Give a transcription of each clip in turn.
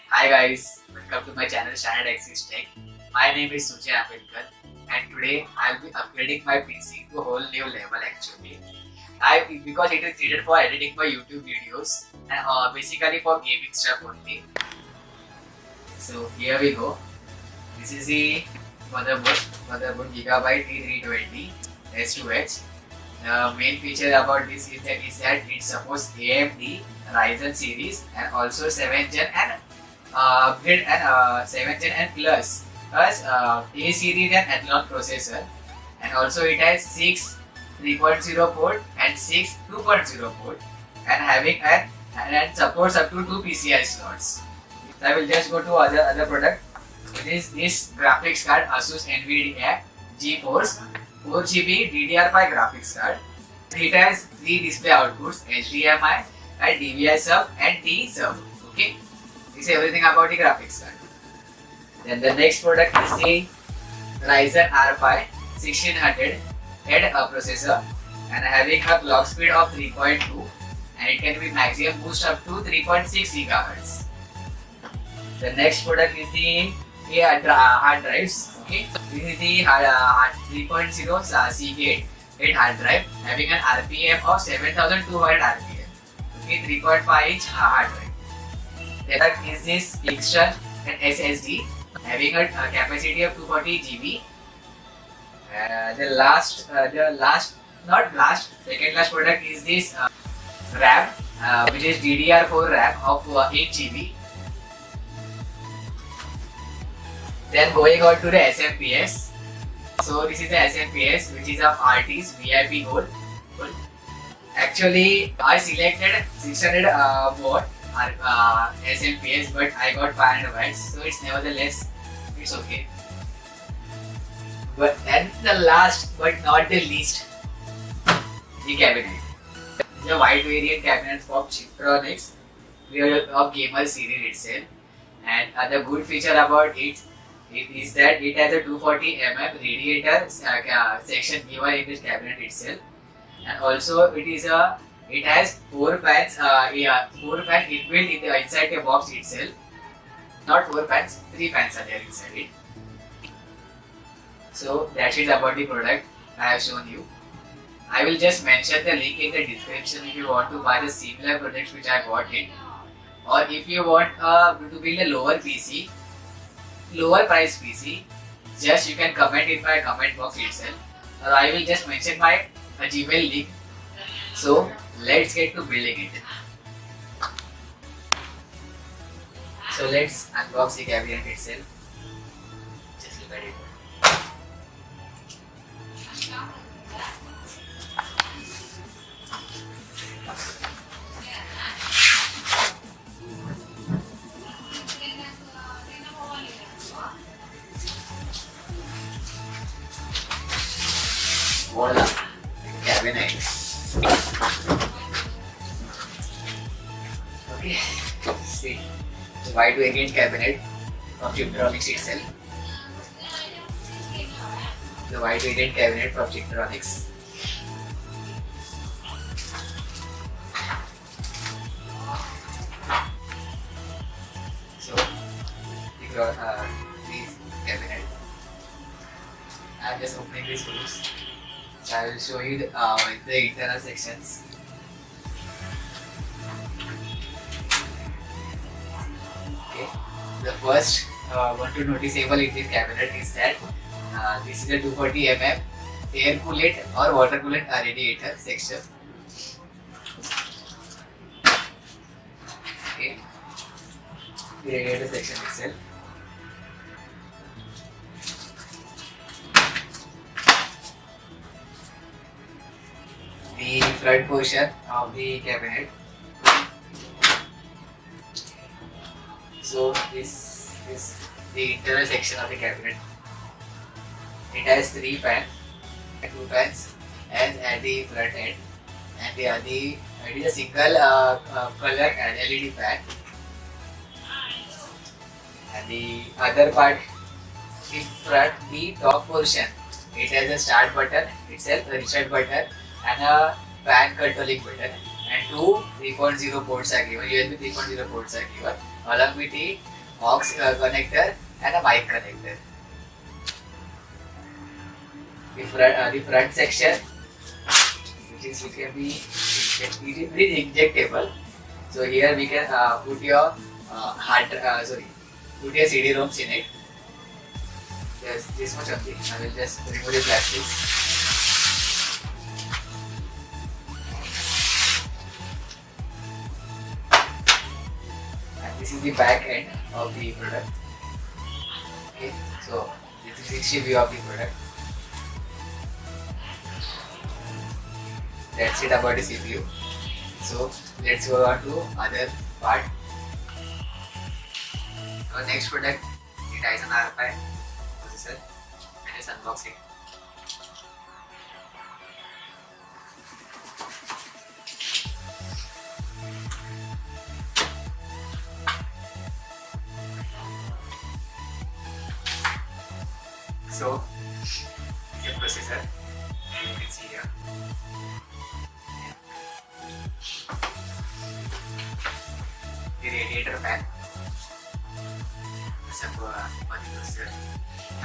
Hi guys, welcome to my channel Standard Axis Tech. My name is Sujay Ambedkar and today I'll be upgrading my PC to a whole new level actually. Because it is needed for editing my YouTube videos and basically for gaming stuff only. So here we go. This is the motherboard Gigabyte T320 S2H. The main feature about this is that it supports AMD Ryzen series and also 7th gen and upgrade and 7th gen and plus A series and Athlon processor, and also it has 6 3.0 port and 6 2.0 port and having and supports up to 2 PCI slots. So I will just go to other product. It is this graphics card Asus NVIDIA GeForce 4GB DDR5 graphics card. It has 3 display outputs, HDMI and DVI sub and T sub. Okay, this is everything about the graphics card. Then the next product is the Ryzen R5 1600 head processor and having a clock speed of 3.2 and it can be maximum boost up to 3.6 GHz. The next product is the hard drives. Okay, this is the 3.0 Seagate 8 hard drive having an RPM of 7200 RPM. Okay, 3.5 inch hard drive. Then is this Kingston and SSD having a capacity of 240 GB. Second last product is this RAM, which is DDR4 RAM of 8 GB. Then going on to the SMPS. So this is the SMPS, which is of RT's VIP Gold. Actually, I selected 600 watt SMPS, but I got 500 watts, so it's nevertheless it's okay. But then the last but not the least, the cabinet. The wide variant cabinet from Chiptronics, of gamer series itself, and the good feature about it is that it has a 240 mm radiator section given in this cabinet itself, and also it has 4 fans, 4 fans inbuilt in the inside the box itself. Not 4 fans, 3 fans are there inside it. So that's it about the product I have shown you. I will just mention the link in the description if you want to buy the similar products which I bought it, or if you want to build a lower price PC, just you can comment in my comment box itself, or I will just mention my Gmail link. So let's get to building it. So let's unbox the cabinet itself. Just look at it. Voila, cabinet. Okay, see the wide variant cabinet from Chiptronics itself. The wide variant cabinet from Chiptronics. So this cabinet. I'm just opening these screws. So I will show you the internal sections. Okay. The first one to noticeable in this cabinet is that this is a 240 mm air coolant or water coolant radiator section. Okay. The radiator section itself. The front portion of the cabinet. So this is the internal section of the cabinet. It has 3 fans, 2 fans, and at the front end, and it is a single color and LED fan. And the other part, in front, the top portion, it has a start button itself, a reset button, and a fan controlling button, and two 3.0 ports are given, USB 3.0 ports are given, along with the aux connector and a mic connector. The front section, which is it can be injectable. So here we can put your put your CD-ROMs in it. There's this much of it. I will just remove the plastics. And this is the back end of the product. Okay, so this is 360 view of the product. That's it about the CPU. So let's go on to other part. Our next product, the Ryzen RFi processor. Let's unbox it. So, it's a processor. You can see here. The radiator fan. Assemble on the processor.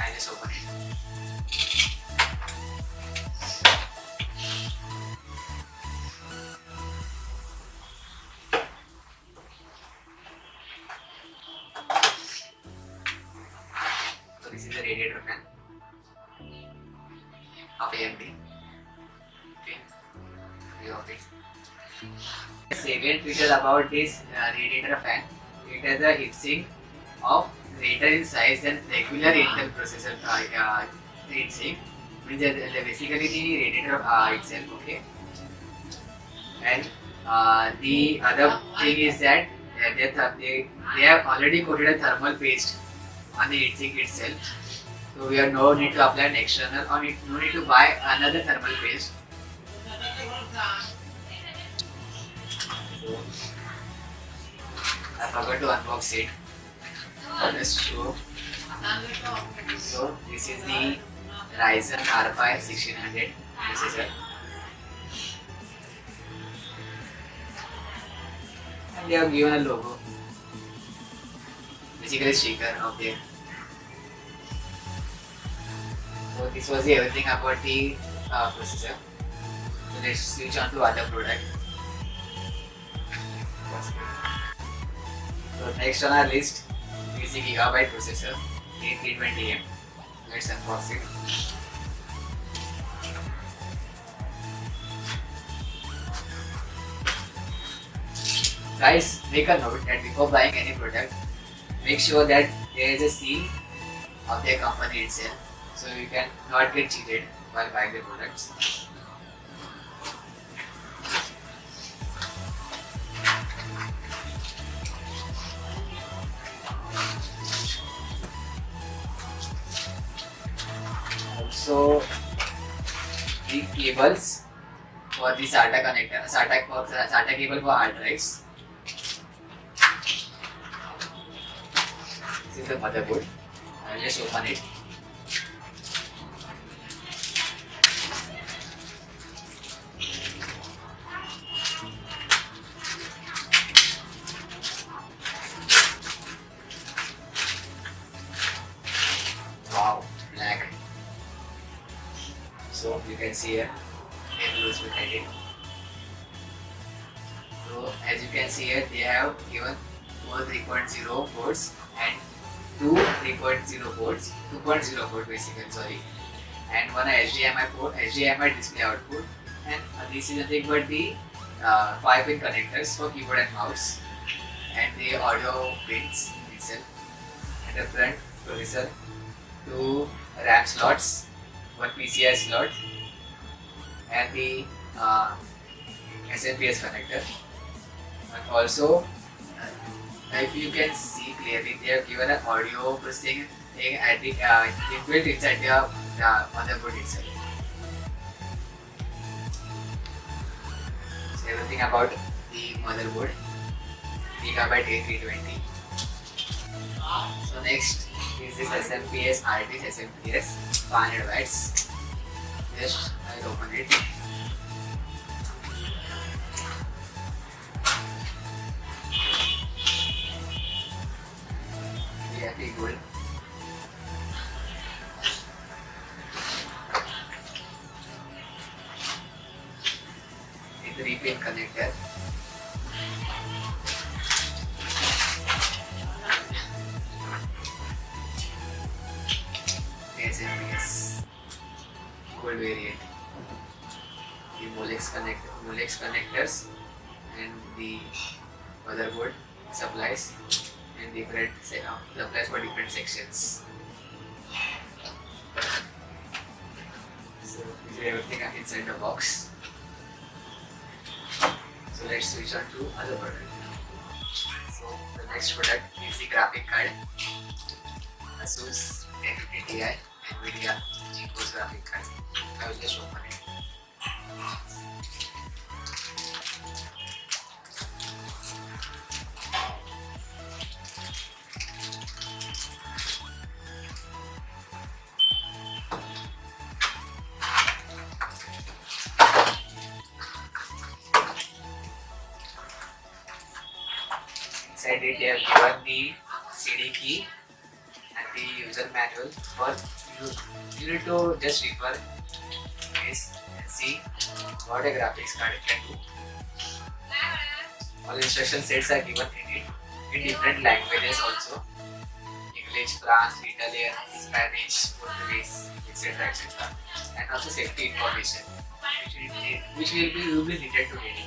I just open it. So this is the radiator fan of AMD. Okay, view of it. Second feature about this radiator fan, it has a heatsink of greater in size than regular Intel processor heatsink. Means that basically the radiator itself, okay. And the other thing is that they have already coated a thermal paste on the heatsink itself. So we have no need to apply an external or no need to buy another thermal paste. So I forgot to unbox it. Let's show. So this is the Ryzen RFi 1600 processor. And they have given a logo. Basically sticker of them. So this was everything about the processor. So let's switch on to other product. So next on our list is the Gigabyte processor A320M. Let's unbox it. Guys, make a note that before buying any product, make sure that there is a seal of their company itself, so you can not get cheated while buying the products. Also, the cables for the SATA connector, SATA cable for hard drives. This is the motherboard. I will just open it. Wow, black. So you can see here, it is behind it. So as you can see here, they have given 4 3.0 ports and 2 3.0 ports, 2.0 port basically, sorry, and one HDMI port, HDMI display output, and this is nothing but the 5-pin connectors for keyboard and mouse, and the audio pins itself, and the front processor, 2 RAM slots, 1 PCI slot, and the SMPS connector. And also, if you can see clearly, they have given an audio processing thing at the built inside the motherboard itself. So everything about the motherboard, Gigabyte A320. So next is this SMPS RTX SMPS 500 watts. Just I'll open it. exactly good. The 3-pin connector. SMPS gold variant. The Molex connectors and the motherboard supplies and different supplies for different sections. So this is everything inside the box. So let's switch on to other product. So the next product is the graphic card. Asus 1050 Ti NVIDIA GeForce graphic card. I will just open it. Inside it, they have given the CD key and the user manual for you. You need to just refer this and see what a graphics card can do. All instruction sets are given in it in different languages also. English, France, Italian, Spanish, Portuguese, etc. etc. And also safety information which will be needed to read it.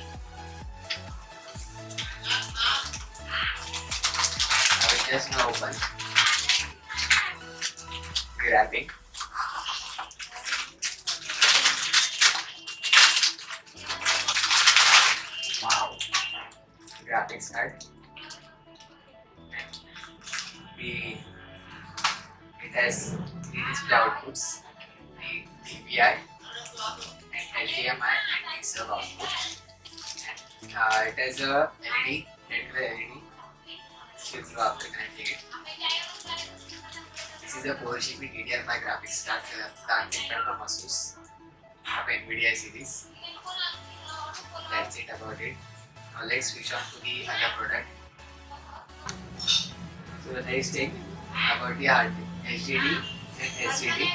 Just now open grabbing. Wow, graphics card. It has three display outputs, the DPI and HDMI and sub output. It has a LED, red color LED. After connecting it. This is a 4GB DDR5 graphics card from Asus of NVIDIA series. That's it about it. Now let's switch on to the other product. So the next thing about the hard HDD and SSD.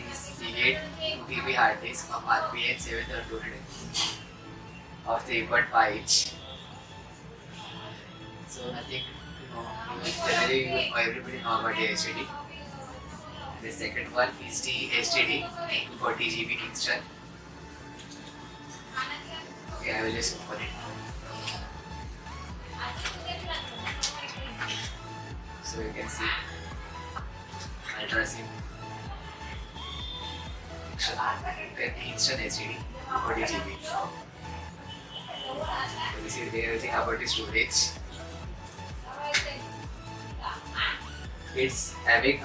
The Seagate 2TB hard disk of RPN 7200 of 3.5 inch. So nothing, generally everybody know about the HDD. The second one is the HDD 40GB Kingston. Okay, I will just open it. So you can see Ultra SIM Kingston HDD 40GB. So this is everything about the storage. It's having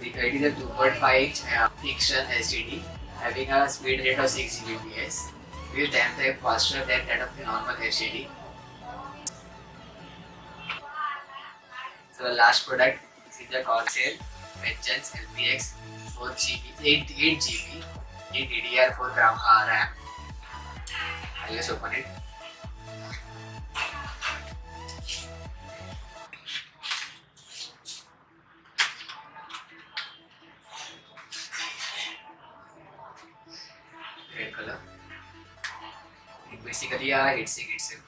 it is a 2.5 inch Kingston HDD having a speed rate of 6 Gbps, which is 10 times faster than that of the normal HDD. So the last product is the Corsair Vengeance LPX 8GB in DDR4 RAM. I'll just open it. Red color. It basically a heatsink itself.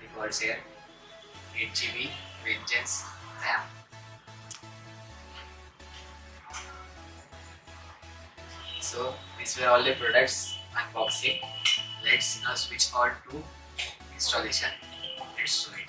The Corsair 8GB Vengeance RAM. So these were all the products unboxing. Let's now switch on to installation. Let's do it.